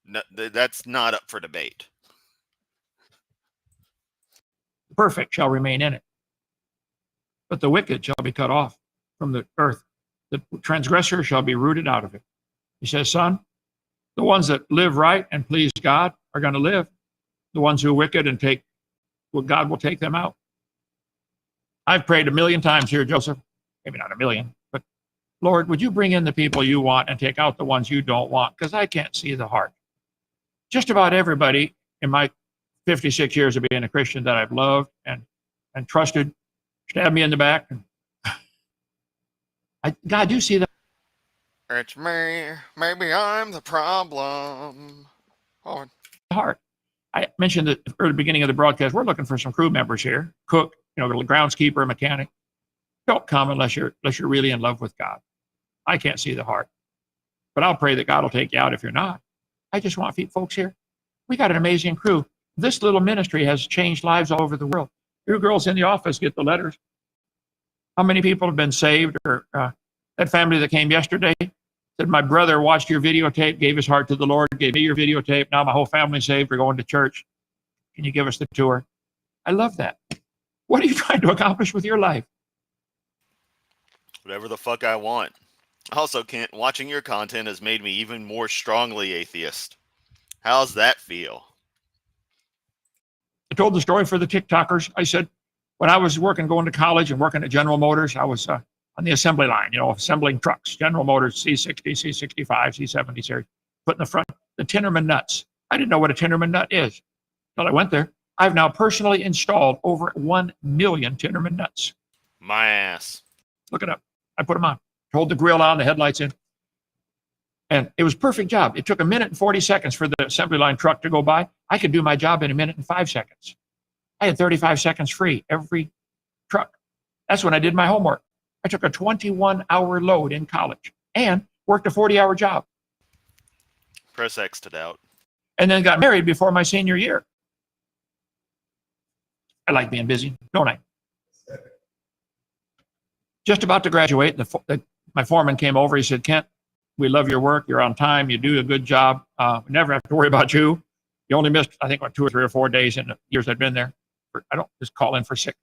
No, that's not up for debate. The perfect shall remain in it, but the wicked shall be cut off from the earth. The transgressor shall be rooted out of it. He says, son, the ones that live right and please God are going to live. The ones who are wicked and God will take them out. I've prayed 1,000,000 times here, Joseph. Maybe not 1,000,000, but Lord, would you bring in the people you want and take out the ones you don't want? Because I can't see the heart. Just about everybody in my 56 years of being a Christian that I've loved and trusted stabbed me in the back. And God, you see that. It's me. Maybe I'm the problem. Oh. Heart. I mentioned at the early beginning of the broadcast, we're looking for some crew members here. Cook, groundskeeper, mechanic. Don't come unless you're really in love with God. I can't see the heart. But I'll pray that God will take you out if you're not. I just want folks here. We got an amazing crew. This little ministry has changed lives all over the world. You girls in the office get the letters. How many people have been saved? Or that family that came yesterday said, my brother watched your videotape, gave his heart to the Lord, gave me your videotape. Now my whole family's saved. We're going to church. Can you give us the tour? I love that. What are you trying to accomplish with your life? Whatever the fuck I want. Also, Kent, watching your content has made me even more strongly atheist. How's that feel? I told the story for the TikTokers. I said, when I was going to college and working at General Motors, I was on the assembly line, assembling trucks, General Motors, C60, C65, C70 series, putting the front, the Tinnerman nuts. I didn't know what a Tinnerman nut is until I went there. I've now personally installed over 1 million Tinnerman nuts. My ass. Look it up. I put them on. Hold the grill on, the headlights in. And it was a perfect job. It took 1 minute and 40 seconds for the assembly line truck to go by. I could do my job in 1 minute and 5 seconds. I had 35 seconds free every truck. That's when I did my homework. I took a 21-hour load in college and worked a 40-hour job. Press X to doubt. And then got married before my senior year. I like being busy, don't I? Just about to graduate, my foreman came over. He said, Kent, we love your work. You're on time. You do a good job. We never have to worry about you. He only missed, I think, 2 or 3 or 4 days in the years I'd been there. I don't just call in for sick.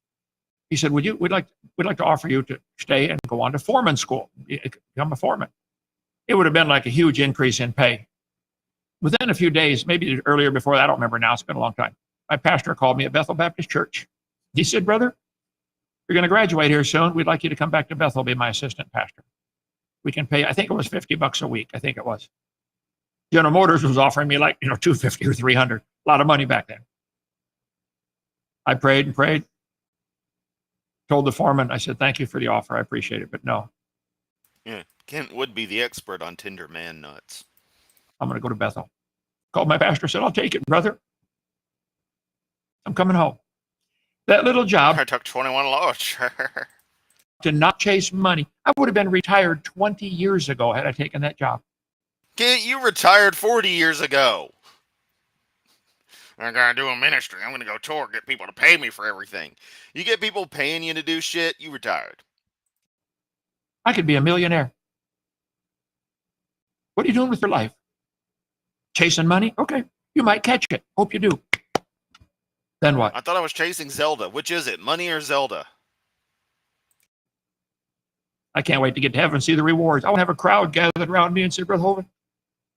He said, we'd like to offer you to stay and go on to foreman school, become a foreman. It would have been like a huge increase in pay. Within a few days, maybe earlier before that, I don't remember now, it's been a long time, my pastor called me at Bethel Baptist Church. He said, brother, you're going to graduate here soon. We'd like you to come back to Bethel, be my assistant pastor. We can pay, I think it was $50 a week. I think it was. General Motors was offering me like, $250 or $300, a lot of money back then. I prayed and prayed. Told the foreman, I said, thank you for the offer. I appreciate it, but no. Yeah, Kent would be the expert on Tinder man nuts. I'm going to go to Bethel. Called my pastor, said, I'll take it, brother. I'm coming home. That little job. I took 21 loads. To not chase money. I would have been retired 20 years ago had I taken that job. Kent, you retired 40 years ago. I'm going to do a ministry. I'm going to go tour, get people to pay me for everything. You get people paying you to do shit, you retired. I could be a millionaire. What are you doing with your life? Chasing money? Okay, you might catch it. Hope you do. Then what? I thought I was chasing Zelda. Which is it, money or Zelda? I can't wait to get to heaven and see the rewards. I want to have a crowd gathered around me and say, Brother Hovind,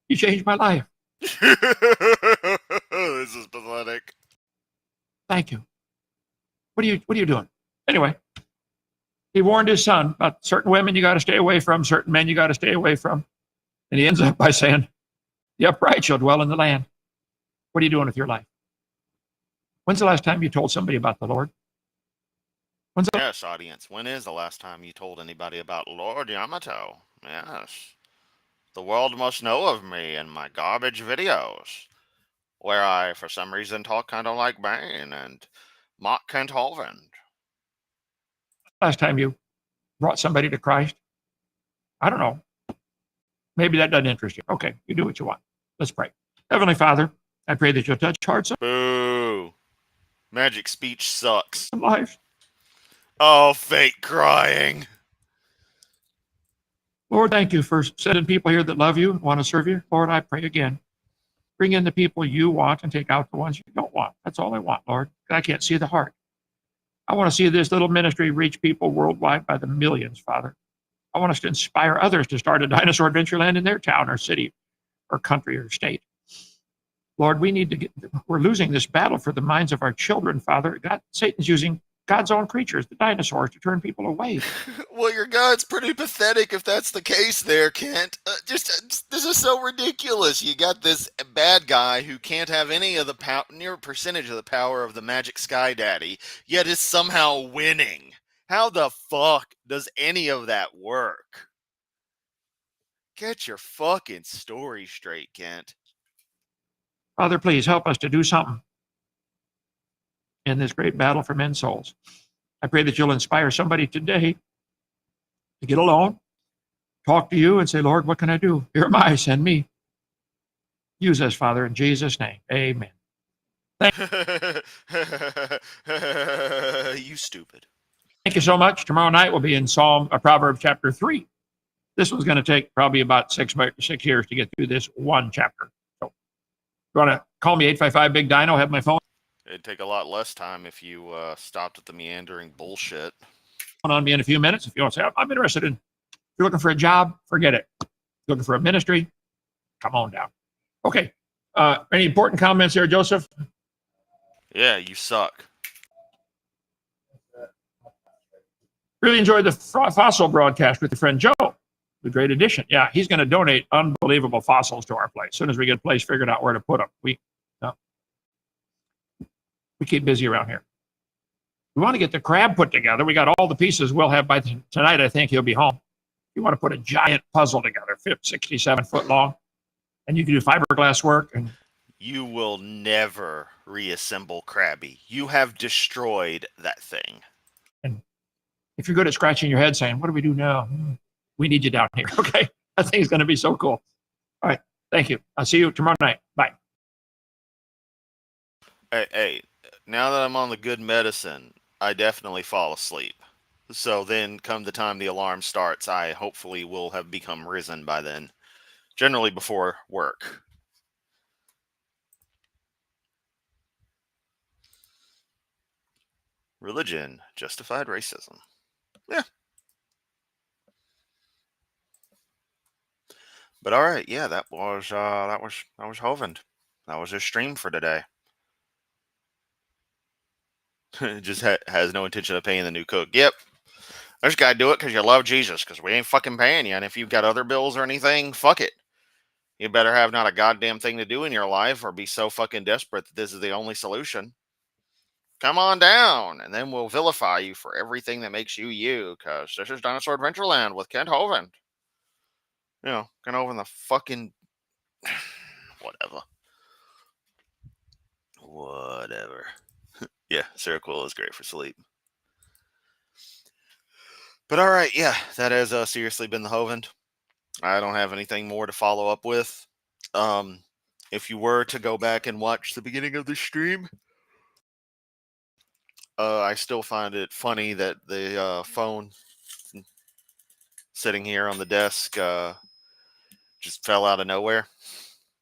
you changed my life. This is pathetic. Thank you. What are you doing? Anyway, he warned his son about certain women you got to stay away from, certain men you got to stay away from. And he ends up by saying, the upright shall dwell in the land. What are you doing with your life? When's the last time you told somebody about the Lord? Yes, audience. When is the last time you told anybody about Lord Yamato? Yes. The world must know of me and my garbage videos, where I, for some reason, talk kind of like Bane and mock Kent Holland. Last time you brought somebody to Christ? I don't know. Maybe that doesn't interest you. Okay, you do what you want. Let's pray. Heavenly Father, I pray that you'll touch hearts Boo. Magic speech sucks. and lives. Oh, fake crying. Lord, thank you for sending people here that love you and want to serve you. Lord, I pray again. Bring in the people you want and take out the ones you don't want. That's all I want, Lord. I can't see the heart. I want to see this little ministry reach people worldwide by the millions, Father. I want us to inspire others to start a dinosaur adventureland in their town or city or country or state. Lord, we're losing this battle for the minds of our children, Father. Satan's using God's own creatures, the dinosaurs, to turn people away. Well, your God's pretty pathetic if that's the case there, Kent. This is so ridiculous. You got this bad guy who can't have any of the near percentage of the power of the Magic Sky Daddy, yet is somehow winning. How the fuck does any of that work? Get your fucking story straight, Kent. Father, please help us to do something in this great battle for men's souls. I pray that you'll inspire somebody today to get alone, talk to you, and say, Lord, what can I do? Here am I, send me. Use us, Father, in Jesus' name. Amen. You stupid. Thank you so much. Tomorrow night we'll be in Proverbs chapter 3. This one's going to take probably about 6 years to get through this one chapter. So if you want to call me 855-BIG-DINO, have my phone It'd take a lot less time if you stopped at the meandering bullshit. on me in a few minutes. If you want to say, I'm interested in, if you're looking for a job, forget it. If you're looking for a ministry, come on down. Okay. Any important comments there, Joseph? Yeah, you suck. Really enjoyed the fossil broadcast with your friend Joe. The great addition. Yeah, he's going to donate unbelievable fossils to our place. As soon as we get a place figured out where to put them. We keep busy around here. We want to get the crab put together. We got all the pieces we'll have by tonight. I think he'll be home. You want to put a giant puzzle together, 67 foot long, and you can do fiberglass work. And you will never reassemble Krabby. You have destroyed that thing. And if you're good at scratching your head saying, what do we do now? We need you down here. Okay. That thing's going to be so cool. All right. Thank you. I'll see you tomorrow night. Bye. Hey, now that I'm on the good medicine, I definitely fall asleep. So then come the time the alarm starts, I hopefully will have become risen by then. Generally before work. Religion justified racism. Yeah. But all right, yeah, that was Hovend. That was his stream for today. Just has no intention of paying the new cook. Yep. I just gotta do it because you love Jesus, because we ain't fucking paying you. And if you've got other bills or anything, fuck it. You better have not a goddamn thing to do in your life or be so fucking desperate that this is the only solution. Come on down, and then we'll vilify you for everything that makes you you, because this is Dinosaur Adventureland with Kent Hovind. Kent Hovind the fucking... Whatever. Whatever. Yeah, Seroquel is great for sleep. But all right, yeah, that has seriously been the Hovind. I don't have anything more to follow up with. If you were to go back and watch the beginning of the stream, I still find it funny that the phone sitting here on the desk just fell out of nowhere.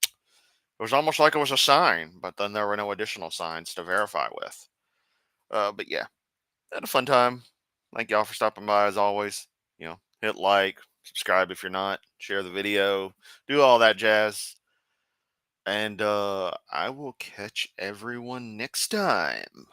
It was almost like it was a sign, but then there were no additional signs to verify with. But yeah, had a fun time. Thank y'all for stopping by as always. Hit like, subscribe if you're not, share the video, do all that jazz. And I will catch everyone next time.